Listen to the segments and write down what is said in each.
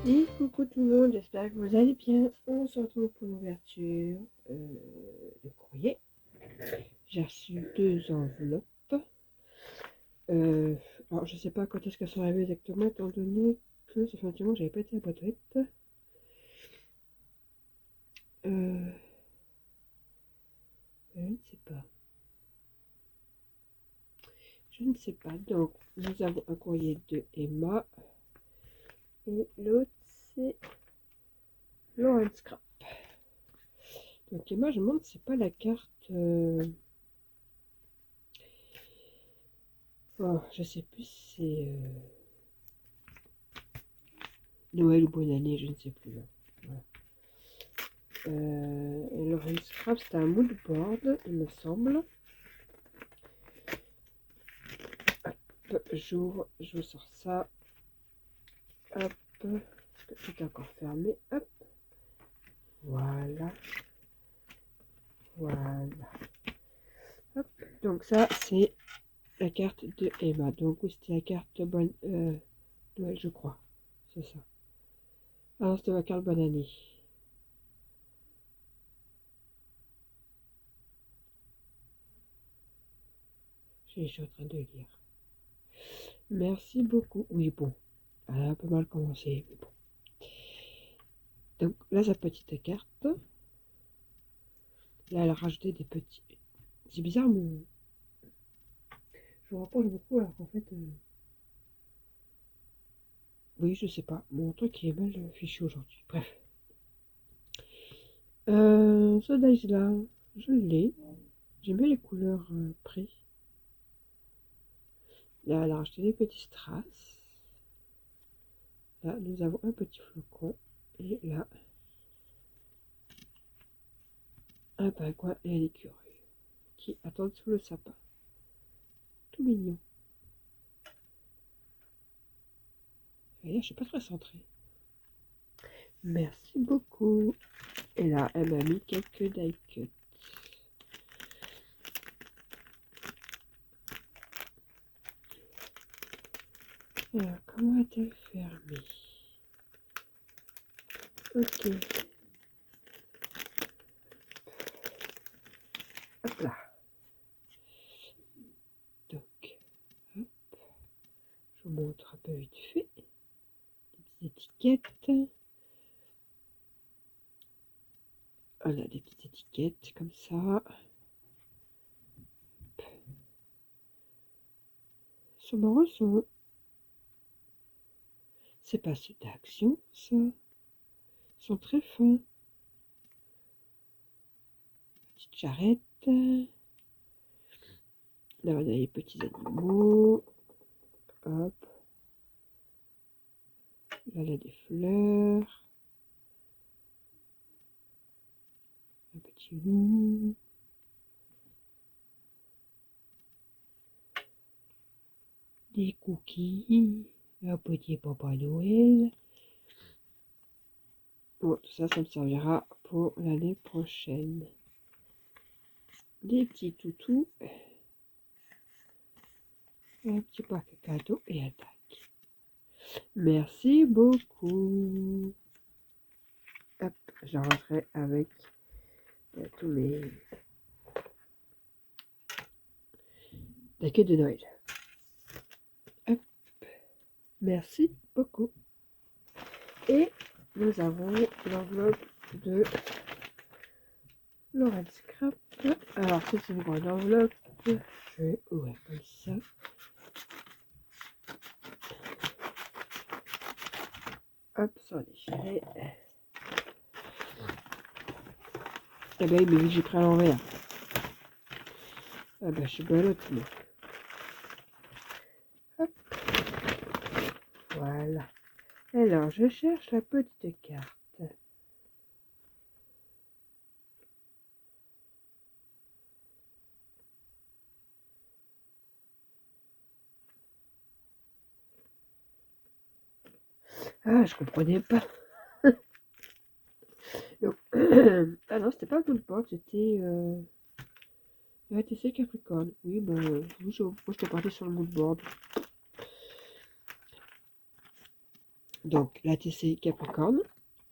Et coucou tout le monde, j'espère que vous allez bien. On se retrouve pour l'ouverture de courrier. J'ai reçu 2 enveloppes. Alors je sais pas quand est-ce qu'elles sont arrivées exactement, étant donné que ça fait un petit moment que j'avais pas été à la boîte aux lettres. Je ne sais pas. Je ne sais pas. Donc nous avons un courrier de Emma. Et l'autre c'est Laurent Scrap. Donc Emma, je me demande si c'est pas la carte... Oh, je sais plus si c'est Noël ou Bonne Année, je ne sais plus. Voilà. Laurent Scrap, c'est un mood board, il me semble. Hop, j'ouvre, je vous sors ça. Hop, tout est encore fermé. Hop, voilà. Voilà. Hop, donc ça, c'est la carte de Emma. Donc, c'était la carte bonne Noël, je crois. C'est ça. Alors, c'était la carte bonne année. Je suis en train de lire. Merci beaucoup. Oui, bon. Elle a un peu mal commencé, mais bon. Donc, là, sa petite carte. Là, elle a rajouté des petits... C'est bizarre, mon... Je vous rapproche beaucoup, alors qu'en fait... Oui, je sais pas. Mon truc est mal fichu aujourd'hui. Bref. Ce dice-là, je l'ai. J'aime bien les couleurs prix. Là, elle a racheté des petits strass. Là, nous avons un petit flocon. Et là, un pingouin et un écureuil qui attendent sous le sapin. Tout mignon. Et là, je suis pas très centrée. Merci beaucoup. Et là, elle m'a mis quelques die cuts. Alors, comment a-t-elle fermé? Ok. Hop là. Donc, hop. Je vous montre un peu vite fait. Des petites étiquettes. Voilà, des petites étiquettes comme ça. Sont marrants, c'est pas ceux d'Action, ça. Ils sont très fins. Petite charrette. Là, on a les petits animaux. Hop. Là, on a des fleurs. Un petit loup. Des cookies. Un petit Papa Noël. Bon, tout ça, ça me servira pour l'année prochaine. Des petits toutous. Un petit paquet cadeau et un tac. Merci beaucoup. Hop, je rentrerai avec tous mes paquets de Noël. Hop, merci beaucoup. Et nous avons l'enveloppe de Laurent Scrap. Alors, c'est une grande enveloppe. Je vais ouvrir comme ça. Hop, sans déchirer. Eh ben, mais j'ai pris à l'envers. Ah ben, je suis balotte, moi. Hop. Voilà. Alors, je cherche la petite carte. Ah, je comprenais pas. Donc, ah non, c'était pas le board, c'était ATC Capricorne. Oui, ben, oui, moi j'étais partie sur le moodboard. Donc, la TCI Capricorne.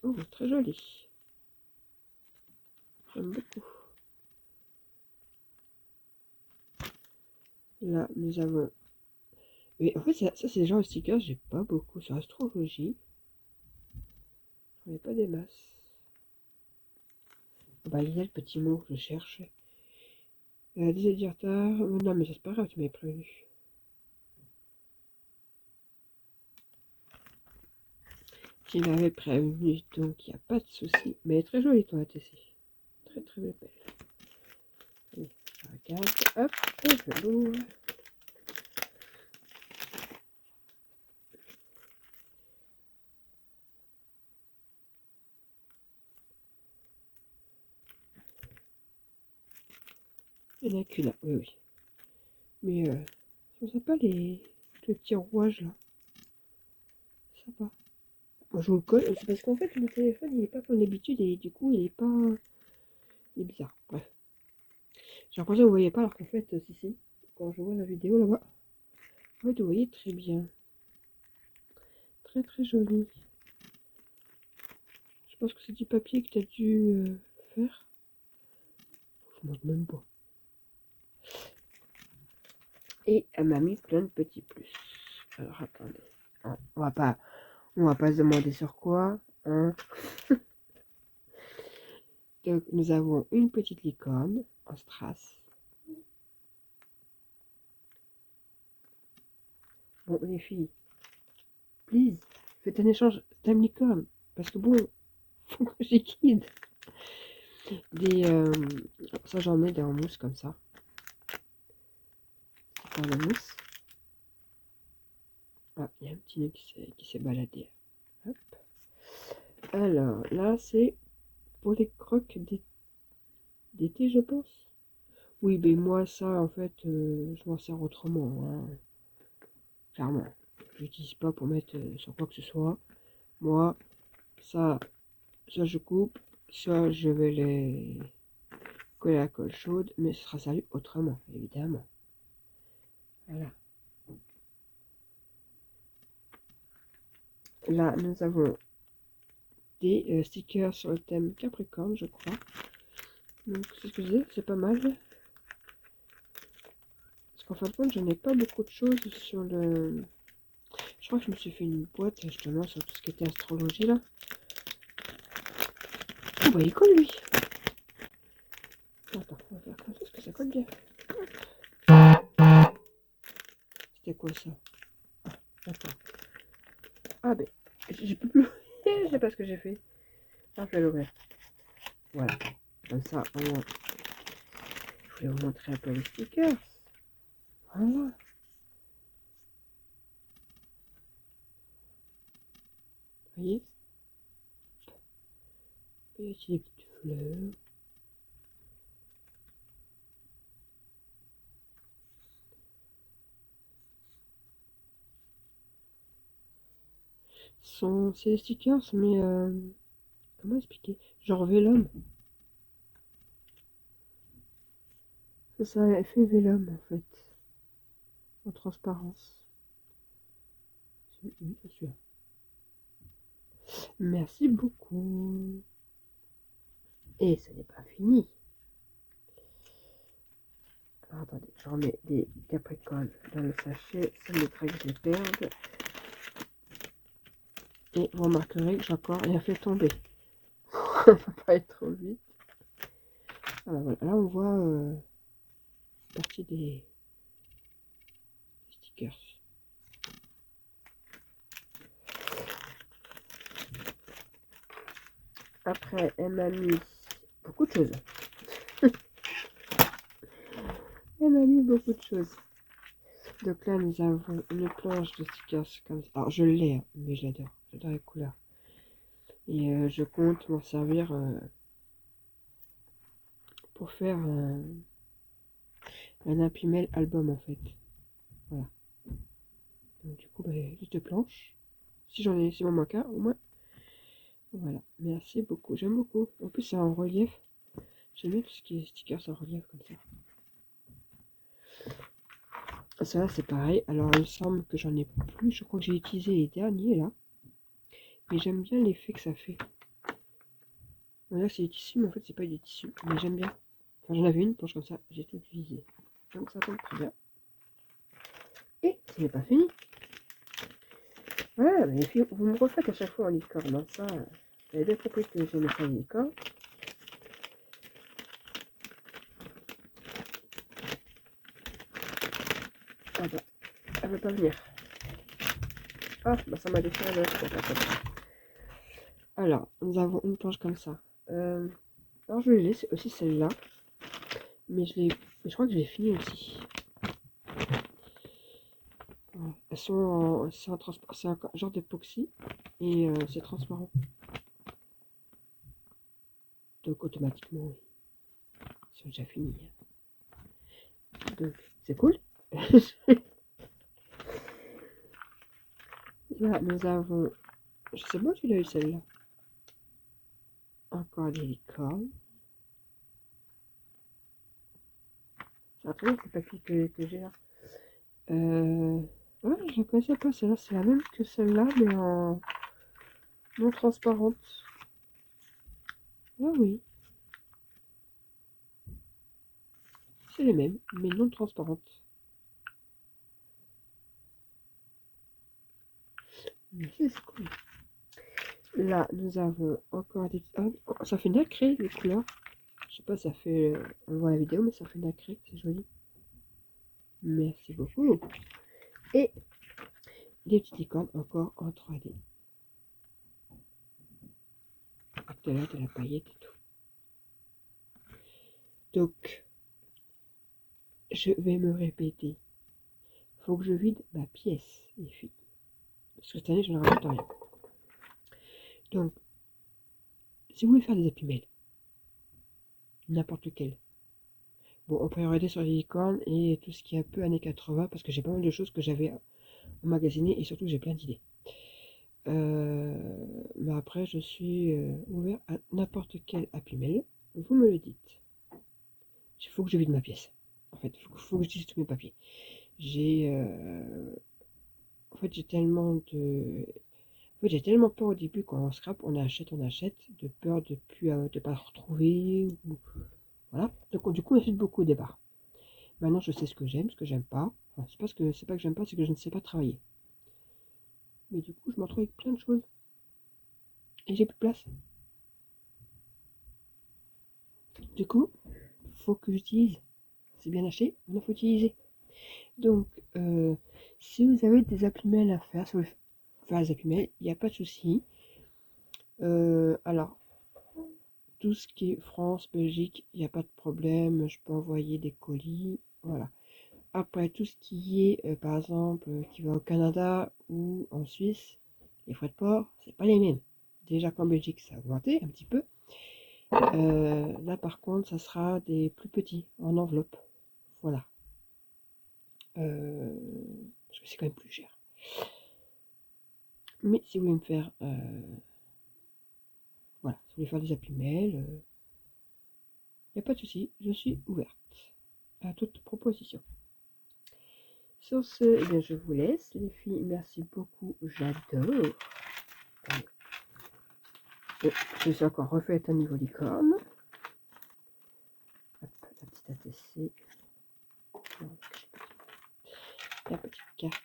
Oh, très jolie. J'aime beaucoup. Là, nous avons... Mais en fait, ça c'est le genre de stickers, j'ai pas beaucoup sur astrologie. J'en ai pas des masses. Bah, il y a le petit mot que je cherche. Désolé du retard. Non, mais c'est pas grave, tu m'avais prévenu. Tu m'avais prévenu, donc il n'y a pas de souci. Mais elle est très jolie, toi, TC. Très, très belle. Allez, je regarde. Hop, et je l'ouvre. Il n'y en a qu'une là, oui, oui. Mais sont sympas les petits rouages là. Sympa. Moi, je vous le colle, c'est parce qu'en fait, le téléphone il est pas comme d'habitude et du coup, il est pas. Il est bizarre. Bref. J'ai l'impression que vous voyez pas alors qu'en fait, si. Quand je vois la vidéo là-bas, en fait, vous voyez très bien. Très très joli. Je pense que c'est du papier que tu as dû faire. Je ne montre même pas. Et elle m'a mis plein de petits plus. Alors attendez. On va pas se demander sur quoi. Hein. Donc nous avons une petite licorne en strass. Bon les filles, please, faites un échange Time licorne. Parce que bon, faut que j'ai kid. Des ça j'en ai des en mousse comme ça. Par la mousse. Ah, il y a un petit nœud qui s'est baladé. Hop. Alors là c'est pour les crocs d'été je pense. Oui, mais moi ça en fait je m'en sers autrement. Hein. Clairement. Je l'utilise pas pour mettre sur quoi que ce soit. Moi, ça, soit je coupe, soit je vais les coller à la colle chaude, mais ce sera servi autrement, évidemment. Voilà. Là, nous avons des stickers sur le thème Capricorne, je crois. Donc, c'est ce que je disais, c'est pas mal. Parce qu'en fin de compte, je n'ai pas beaucoup de choses sur le... Je crois que je me suis fait une boîte, justement, sur tout ce qui était astrologie, là. Oh, bah, il colle, lui. Attends, on va faire comme ça, parce que ça colle bien. C'était quoi, ça? Attends. Ah, ben, je peux plus... Je sais pas ce que j'ai fait. Ah, je vais l'ouvrir. Voilà. Comme ça, au moins, je vais vous montrer un peu les stickers. Voilà. Vous voyez? Et ici, les petites fleurs. C'est des stickers, mais comment expliquer? Genre Vélum. C'est ça, effet Vélum en fait. En transparence. C'est sûr. Merci beaucoup. Et ce n'est pas fini. Alors, attendez, je remets des capricornes dans le sachet. Ça m'étonnerait que je les perde. Et vous remarquerez que j'ai encore rien fait tomber. Ça va pas être trop vite. Alors voilà, là on voit partie des stickers. Après, elle m'a mis beaucoup de choses. Elle m'a mis beaucoup de choses. Donc là, nous avons une planche de stickers comme ça. Alors, je l'ai, hein, mais je l'adore. J'adore les couleurs. Et je compte m'en servir pour faire un imprimé album, en fait. Voilà. Donc, du coup, bah, juste de planche. Si j'en ai, si m'en manque un, au moins. Voilà. Merci beaucoup. J'aime beaucoup. En plus, c'est en relief. J'aime bien tout ce qui est stickers en relief comme ça. Ça là c'est pareil. Alors il me semble que j'en ai plus. Je crois que j'ai utilisé les derniers là. Mais j'aime bien l'effet que ça fait. Bon, là, c'est du tissu, mais en fait, c'est pas du tissu. Mais j'aime bien. Enfin, j'en avais une planche comme ça, j'ai tout utilisé. Donc, ça tombe très bien. Et ce n'est pas fini. Voilà, mais vous me refaites à chaque fois en licorne. Hein. Ça, j'avais bien compris que j'aimais ça en licorne. Ah bah, elle veut pas venir. Ah, bah ça m'a déchiré le Alors, nous avons une planche comme ça. Alors, je vais laisser aussi celle-là. Mais je crois que je l'ai fini aussi. Voilà. Elles sont c'est un genre d'époxy et c'est transparent. Donc automatiquement, oui. Ils sont déjà finis. Donc c'est cool. Là, nous avons, je sais pas où tu l'as eu celle-là. Encore des licornes. C'est un truc, c'est papier que j'ai là. Ouais, je ne connaissais pas celle-là. C'est la même que celle-là, mais en non transparente. Ah oui, c'est les mêmes, mais non transparentes. C'est cool. Là, nous avons encore des... Ah, ça fait nacré, les couleurs. Je sais pas, ça fait... on voit la vidéo, mais ça fait nacré, c'est joli. Merci beaucoup. Et des petites licornes encore en 3D. Avec de la paillette et tout. Donc, je vais me répéter. Faut que je vide ma pièce, les filles. Parce que cette année, je ne rajoute rien. Donc, si vous voulez faire des épimèles, n'importe lequel. Bon, on peut regarder sur les licornes et tout ce qui est un peu années 80, parce que j'ai pas mal de choses que j'avais emmagasinées et surtout j'ai plein d'idées. Mais après, je suis ouvert à n'importe quel Happy Mail. Vous me le dites. Il faut que je vide ma pièce. En fait, il faut que j'utilise tous mes papiers. J'ai en fait, j'ai tellement de... En fait, j'ai tellement peur au début quand on scrap, on achète, de peur de plus de pas retrouver. Ou... Voilà. Donc du coup, on achète beaucoup des barres. Maintenant, je sais ce que j'aime, ce que j'aime pas. Enfin, c'est pas que j'aime pas, c'est que je ne sais pas travailler. Mais du coup, je me retrouve avec plein de choses. Et j'ai plus de place. Du coup, faut que j'utilise. C'est bien acheté, maintenant faut utiliser. Donc, si vous avez des applis-mails à faire, si vous voulez faire des applis-mails, il n'y a pas de souci. Alors, tout ce qui est France, Belgique, il n'y a pas de problème. Je peux envoyer des colis. Voilà. Après, tout ce qui est, par exemple, qui va au Canada ou en Suisse, les frais de port, c'est pas les mêmes. Déjà qu'en Belgique, ça a augmenté un petit peu. Là, par contre, ça sera des plus petits en enveloppe. Voilà. Parce que c'est quand même plus cher. Mais si vous voulez me faire, voilà, si vous voulez faire des applis mail, il n'y a pas de souci, je suis ouverte à toute proposition. Sur ce, eh bien, je vous laisse, les filles. Merci beaucoup, j'adore. Et je suis encore refaite à niveau licorne. Hop, la petite ATC. La petite carte.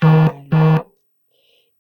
Voilà.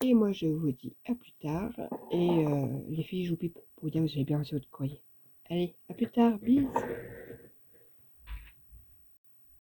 Et moi, je vous dis à plus tard. Et les filles, je vous pipe pour vous dire que vous avez bien reçu votre courrier. Allez, à plus tard. Bisous.